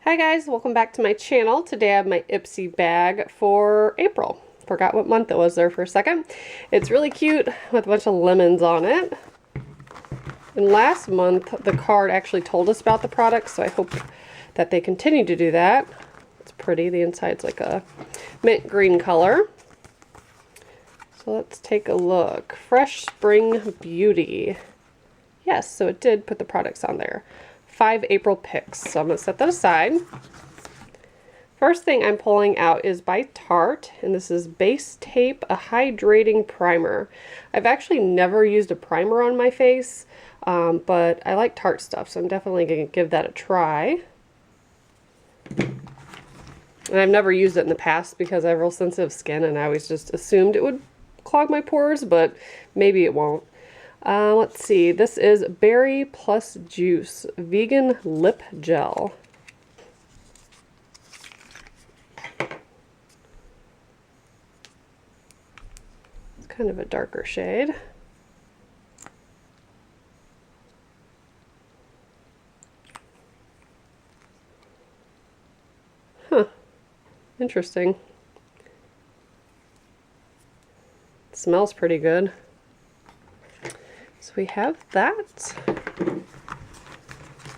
Hi guys, welcome back to my channel. Today I have my Ipsy bag for April. Forgot what month it was there for a second. It's really cute with a bunch of lemons on it. And last month the card actually told us about the product, so I hope that they continue to do that. It's pretty. The inside's like a mint green color. So let's take a look. Fresh Spring Beauty. Yes, so it did put the products on there. 5 April picks. So I'm going to set that aside. First thing I'm pulling out is by Tarte, and this is Base Tape, a hydrating primer. I've actually never used a primer on my face, but I like Tarte stuff, so I'm definitely going to give that a try. And I've never used it in the past because I have real sensitive skin, and I always just assumed it would clog my pores, but maybe it won't. Let's see, this is Berry Plus Juice Vegan Lip Gel. It's kind of a darker shade. Huh, interesting. It smells pretty good. So we have that.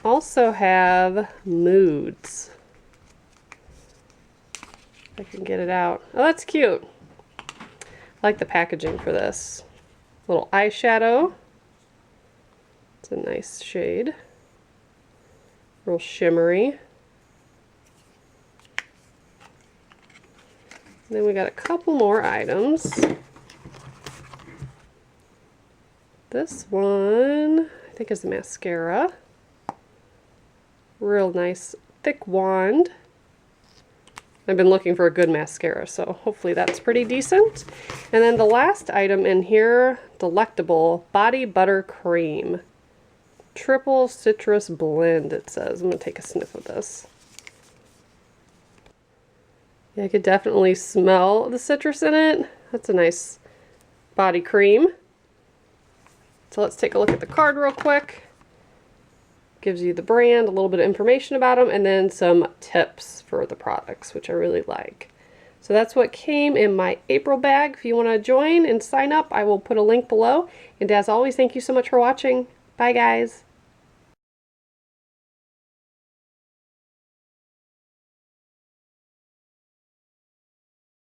Also have Moods. If I can get it out. Oh, that's cute. I like the packaging for this. Little eyeshadow. It's a nice shade. Real shimmery. Then we got a couple more items. This one, I think, is the mascara. Real nice thick wand. I've been looking for a good mascara, so hopefully that's pretty decent. And then the last item in here, Delectable Body Butter Cream. Triple Citrus Blend, it says. I'm going to take a sniff of this. Yeah, I could definitely smell the citrus in it. That's a nice body cream. So let's take a look at the card real quick. Gives you the brand, a little bit of information about them, and then some tips for the products, which I really like. So that's what came in my April bag. If you want to join and sign up, I will put a link below. And as always, thank you so much for watching. Bye, guys.